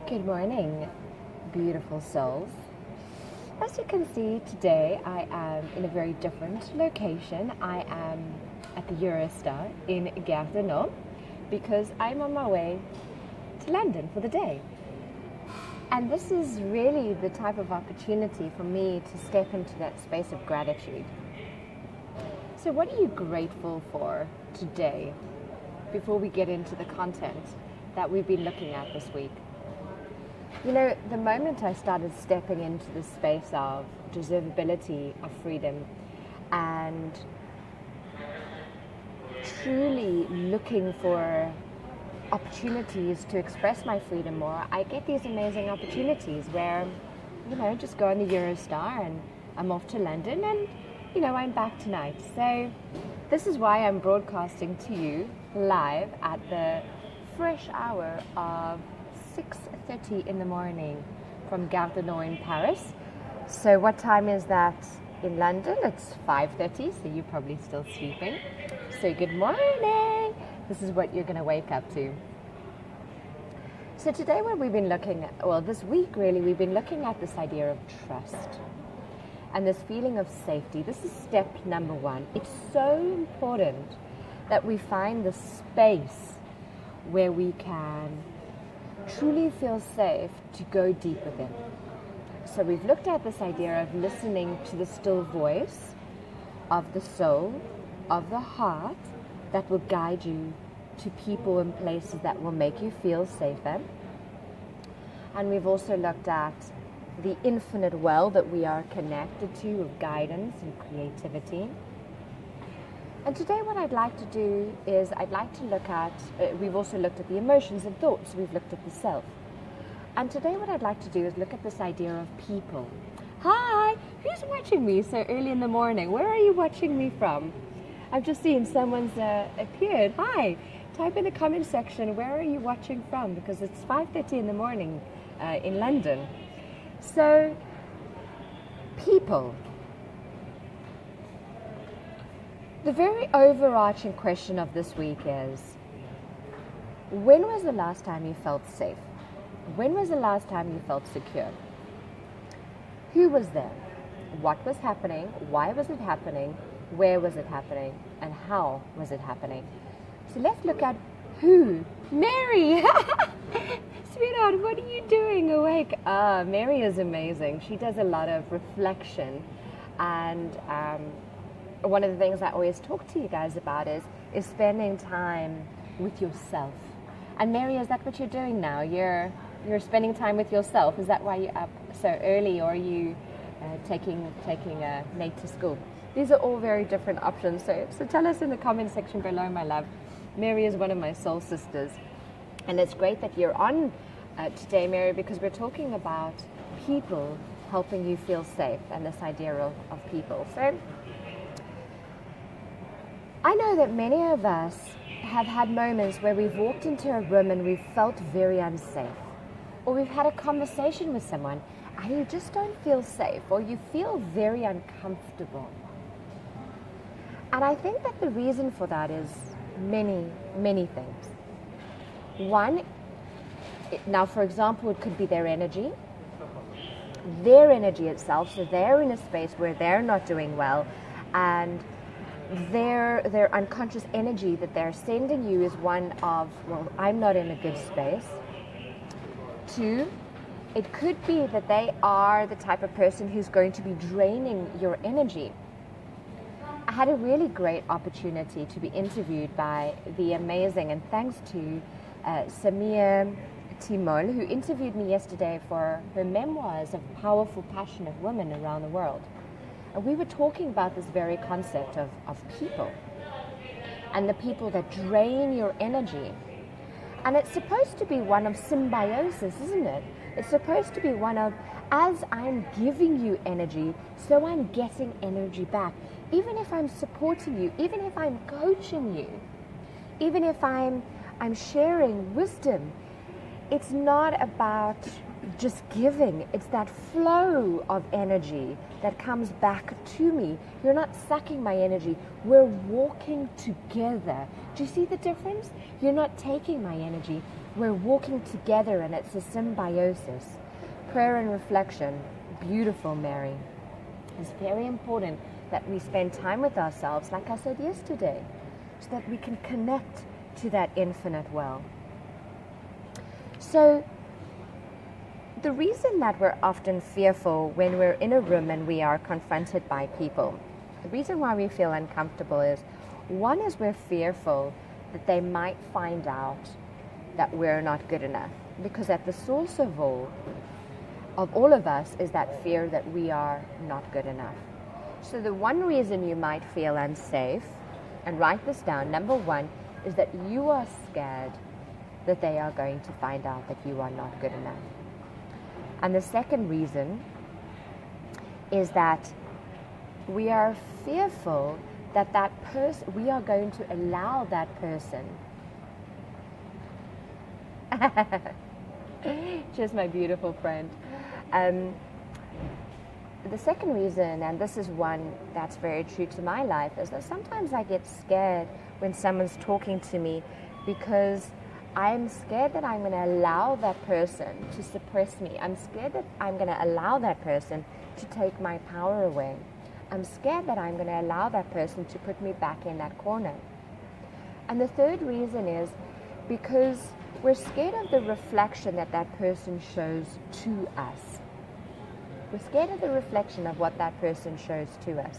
Good morning, beautiful souls. As you can see, today I am in a very different location. I am at the Eurostar in Gare du Nord because I'm on my way to London for the day. And this is really the type of opportunity for me to step into that space of gratitude. So what are you grateful for today before we get into the content that we've been looking at this week? You know, the moment I started stepping into the space of deservability, of freedom, and truly looking for opportunities to express my freedom more, I get these amazing opportunities where, just go on the Eurostar and I'm off to London and, I'm back tonight. So this is why I'm broadcasting to you live at the fresh hour of 6:30 in the morning from Gare du Nord in Paris. So what time is that in London? It's 5:30, so you're probably still sleeping. So good morning. This is what you're going to wake up to. So today what we've been looking at, this week really, we've been looking at this idea of trust and this feeling of safety. This is step number one. It's so important that we find the space where we can truly feel safe to go deep within. So we've looked at this idea of listening to the still voice of the soul, of the heart, that will guide you to people and places that will make you feel safer. And we've also looked at the infinite well that we are connected to of guidance and creativity. And today what I'd like to do is I'd like to look at, we've also looked at the emotions and thoughts, we've looked at the self. And today what I'd like to do is look at this idea of people. Hi, who's watching me so early in the morning? Where are you watching me from? I've just seen someone's appeared. Hi, type in the comment section, where are you watching from? Because it's 5:30 in the morning in London. So, people. The very overarching question of this week is, when was the last time you felt safe? When was the last time you felt secure? Who was there? What was happening? Why was it happening? Where was it happening? And how was it happening? So let's look at who. Mary! Sweetheart, what are you doing awake? Mary is amazing. She does a lot of reflection, and one of the things I always talk to you guys about is spending time with yourself. And Mary, is that what you're doing now? You're spending time with yourself. Is that why you're up so early, or are you taking Nate to school? These are all very different options. So tell us in the comment section below, my love. Mary is one of my soul sisters. And it's great that you're on today, Mary, because we're talking about people helping you feel safe and this idea of people. So I know that many of us have had moments where we've walked into a room and we've felt very unsafe, or we've had a conversation with someone and you just don't feel safe, or you feel very uncomfortable. And I think that the reason for that is many, many things. One, now for example, it could be their energy itself. So they're in a space where they're not doing well, and their unconscious energy that they're sending you is one of, well, I'm not in a good space. Two, it could be that they are the type of person who's going to be draining your energy. I had a really great opportunity to be interviewed by the amazing, and thanks to Samia Timol, who interviewed me yesterday for her memoirs of powerful, passionate women around the world. And we were talking about this very concept of people and the people that drain your energy. And it's supposed to be one of symbiosis, isn't it? It's supposed to be one of, as I'm giving you energy, so I'm getting energy back. Even if I'm supporting you, even if I'm coaching you, even if I'm sharing wisdom, it's not about just giving. It's that flow of energy that comes back to me. You're not sucking my energy. We're walking together. Do you see the difference? You're not taking my energy. We're walking together and it's a symbiosis. Prayer and reflection, beautiful, Mary. It's very important that we spend time with ourselves, like I said yesterday, so that we can connect to that infinite well. So the reason that we're often fearful when we're in a room and we are confronted by people, the reason why we feel uncomfortable is, one is we're fearful that they might find out that we're not good enough. Because at the source of all of us is that fear that we are not good enough. So the one reason you might feel unsafe, and write this down, number one, is that you are scared that they are going to find out that you are not good enough. And the second reason is that we are fearful that we are going to allow that person. Just my beautiful friend. The second reason, and this is one that's very true to my life, is that sometimes I get scared when someone's talking to me because I'm scared that I'm going to allow that person to suppress me. I'm scared that I'm going to allow that person to take my power away. I'm scared that I'm going to allow that person to put me back in that corner. And the third reason is because we're scared of the reflection that that person shows to us. We're scared of the reflection of what that person shows to us.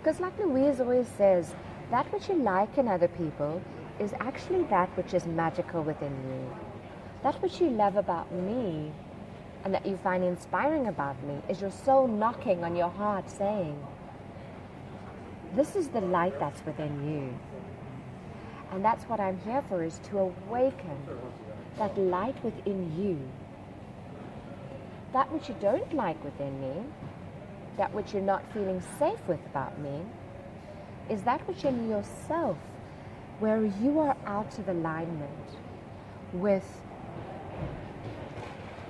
Because like Louise always says, that which you like in other people is actually that which is magical within you. That which you love about me and that you find inspiring about me is your soul knocking on your heart saying, this is the light that's within you. And that's what I'm here for, is to awaken that light within you. That which you don't like within me, that which you're not feeling safe with about me, is that which in yourself, where you are out of alignment with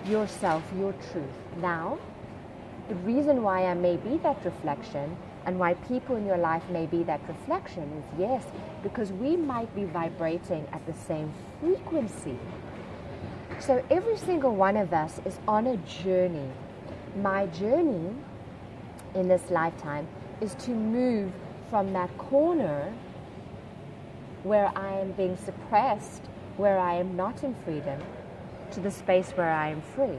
yourself, your truth. Now, the reason why I may be that reflection and why people in your life may be that reflection is, yes, because we might be vibrating at the same frequency. So every single one of us is on a journey. My journey in this lifetime is to move from that corner where I am being suppressed, where I am not in freedom, to the space where I am free.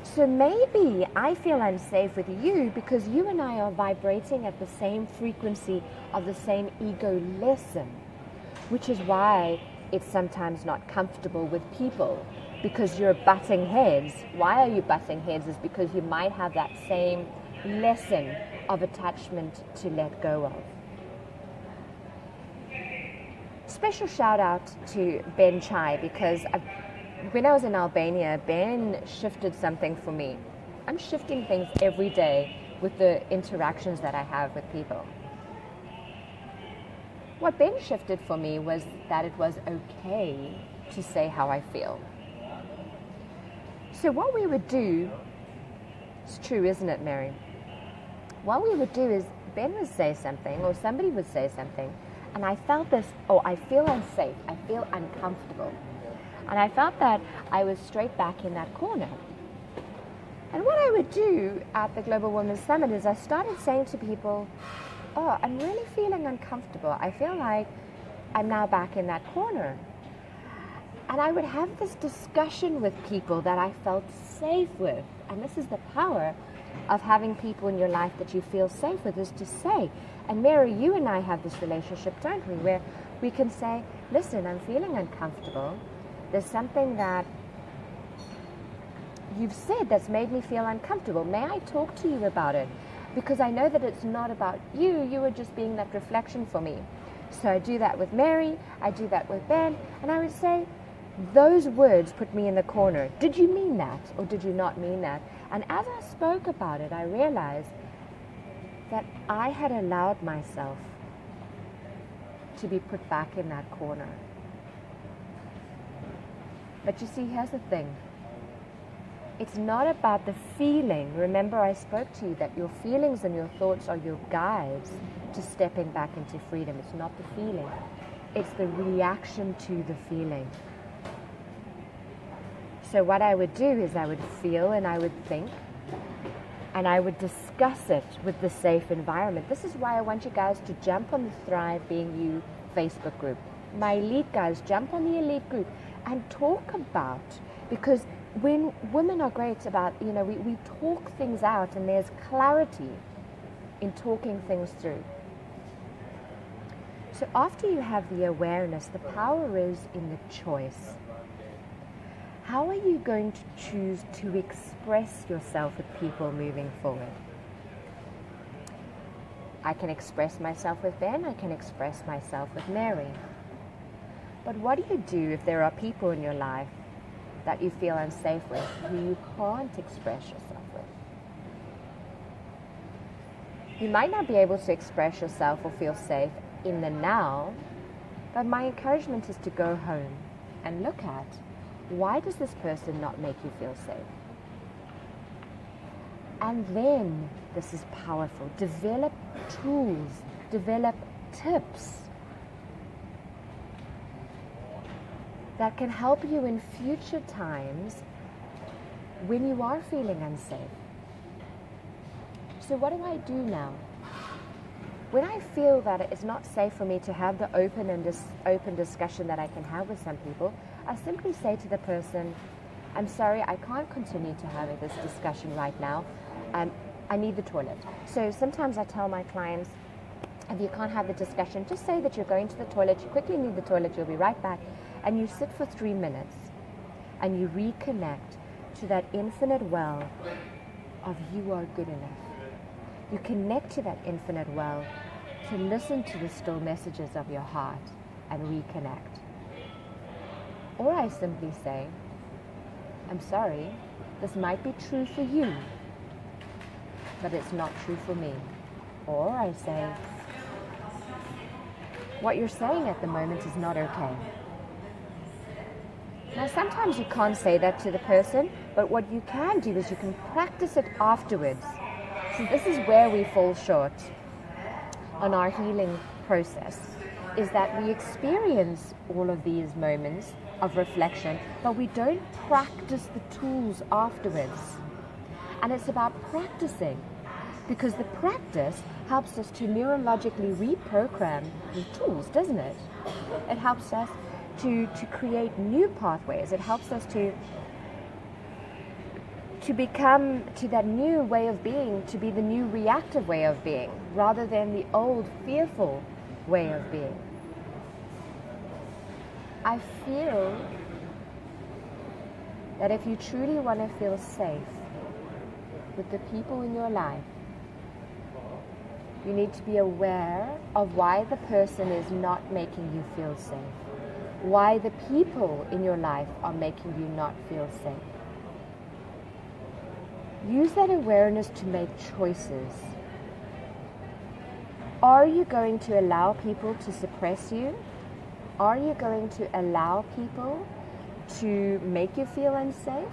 So maybe I feel unsafe with you because you and I are vibrating at the same frequency of the same ego lesson, which is why it's sometimes not comfortable with people, because you're butting heads. Why are you butting heads? Is because you might have that same lesson of attachment to let go of. Special shout out to Ben Chai, because when I was in Albania, Ben shifted something for me. I'm shifting things every day with the interactions that I have with people. What Ben shifted for me was that it was okay to say how I feel. So what we would do, it's true, isn't it, Mary? What we would do is Ben would say something or somebody would say something, and I felt this, I feel unsafe, I feel uncomfortable. And I felt that I was straight back in that corner. And what I would do at the Global Women's Summit is I started saying to people, I'm really feeling uncomfortable. I feel like I'm now back in that corner. And I would have this discussion with people that I felt safe with. And this is the power of having people in your life that you feel safe with, is to say. And Mary, you and I have this relationship, don't we, where we can say, listen, I'm feeling uncomfortable. There's something that you've said that's made me feel uncomfortable. May I talk to you about it? Because I know that it's not about you. You are just being that reflection for me. So I do that with Mary. I do that with Ben. And I would say, those words put me in the corner. Did you mean that or did you not mean that? And as I spoke about it, I realized that I had allowed myself to be put back in that corner. But you see, here's the thing. It's not about the feeling. Remember, I spoke to you that your feelings and your thoughts are your guides to stepping back into freedom. It's not the feeling. It's the reaction to the feeling. So what I would do is I would feel and I would think, and I would discuss it with the safe environment. This is why I want you guys to jump on the Thrive Being You Facebook group. My elite guys, jump on the elite group and talk about, because when women are great about, we talk things out, and there's clarity in talking things through. So after you have the awareness, the power is in the choice. How are you going to choose to express yourself with people moving forward? I can express myself with Ben, I can express myself with Mary. But what do you do if there are people in your life that you feel unsafe with, who you can't express yourself with? You might not be able to express yourself or feel safe in the now, but my encouragement is to go home and look at, why does this person not make you feel safe? And then, this is powerful, develop tools, develop tips that can help you in future times when you are feeling unsafe. So what do I do now? When I feel that it's not safe for me to have the open discussion that I can have with some people, I simply say to the person, I'm sorry, I can't continue to have this discussion right now. I need the toilet. So sometimes I tell my clients, if you can't have the discussion, just say that you're going to the toilet, you quickly need the toilet, you'll be right back, and you sit for 3 minutes, and you reconnect to that infinite well of you are good enough. You connect to that infinite well to listen to the still messages of your heart and reconnect. Or I simply say, I'm sorry, this might be true for you, but it's not true for me. Or I say, what you're saying at the moment is not okay. Now sometimes you can't say that to the person, but what you can do is you can practice it afterwards. So this is where we fall short on our healing process, is that we experience all of these moments of reflection, but we don't practice the tools afterwards. And it's about practicing, because the practice helps us to neurologically reprogram the tools, doesn't it? It helps us to create new pathways. It helps us to become to that new way of being, to be the new reactive way of being, rather than the old fearful way of being. I feel that if you truly want to feel safe with the people in your life, you need to be aware of why the person is not making you feel safe, why the people in your life are making you not feel safe. Use that awareness to make choices. Are you going to allow people to suppress you? Are you going to allow people to make you feel unsafe?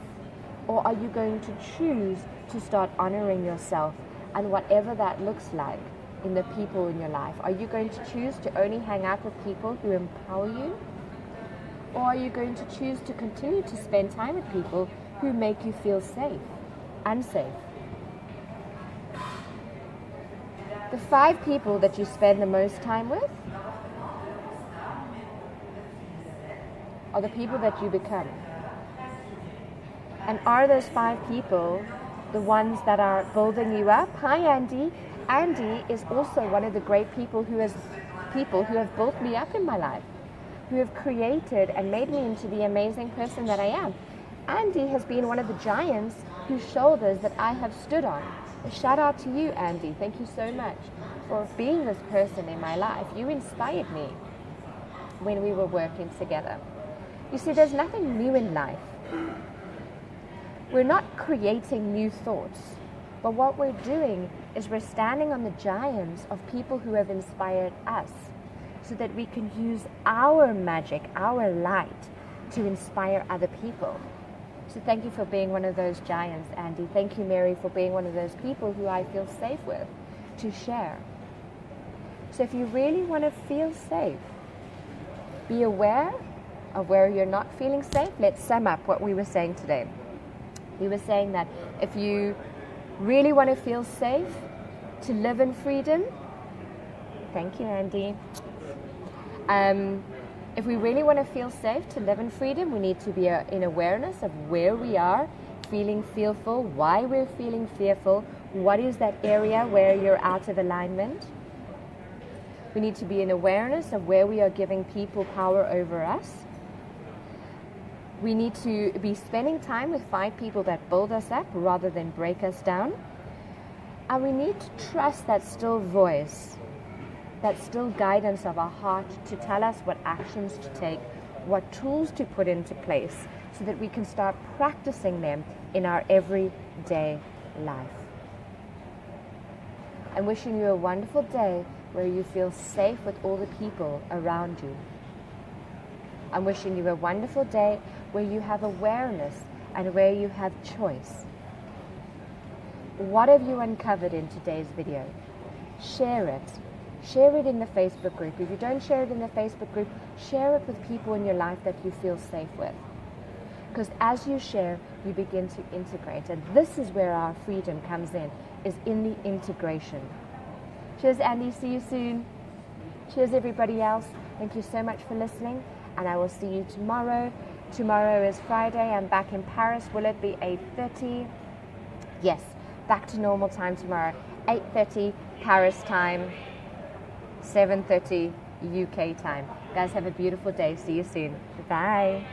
Or are you going to choose to start honoring yourself and whatever that looks like in the people in your life? Are you going to choose to only hang out with people who empower you? Or are you going to choose to continue to spend time with people who make you feel safe? Unsafe. The 5 people that you spend the most time with are the people that you become. And are those 5 people the ones that are building you up? Hi, Andy. Andy is also one of the great people who have built me up in my life, who have created and made me into the amazing person that I am. Andy has been one of the giants whose shoulders that I have stood on. A shout out to you, Andy. Thank you so much for being this person in my life. You inspired me when we were working together. You see, there's nothing new in life. We're not creating new thoughts, but what we're doing is we're standing on the giants of people who have inspired us, so that we can use our magic, our light, to inspire other people. So thank you for being one of those giants, Andy. Thank you, Mary, for being one of those people who I feel safe with to share. So if you really want to feel safe, be aware of where you're not feeling safe, let's sum up what we were saying today. We were saying that if you really want to feel safe, to live in freedom, thank you, Andy. If we really want to feel safe, to live in freedom, we need to be in awareness of where we are feeling fearful, why we're feeling fearful, what is that area where you're out of alignment. We need to be in awareness of where we are giving people power over us. We need to be spending time with 5 people that build us up rather than break us down. And we need to trust that still voice, that still guidance of our heart to tell us what actions to take, what tools to put into place, so that we can start practicing them in our everyday life. I'm wishing you a wonderful day where you feel safe with all the people around you. I'm wishing you a wonderful day where you have awareness and where you have choice. What have you uncovered in today's video? Share it. Share it in the Facebook group. If you don't share it in the Facebook group, share it with people in your life that you feel safe with. Because as you share, you begin to integrate. And this is where our freedom comes in, is in the integration. Cheers, Andy. See you soon. Cheers, everybody else. Thank you so much for listening. And I will see you tomorrow. Tomorrow is Friday. I'm back in Paris. Will it be 8:30? Yes, back to normal time tomorrow. 8:30 Paris time, 7:30 UK time. Guys, have a beautiful day. See you soon. Bye.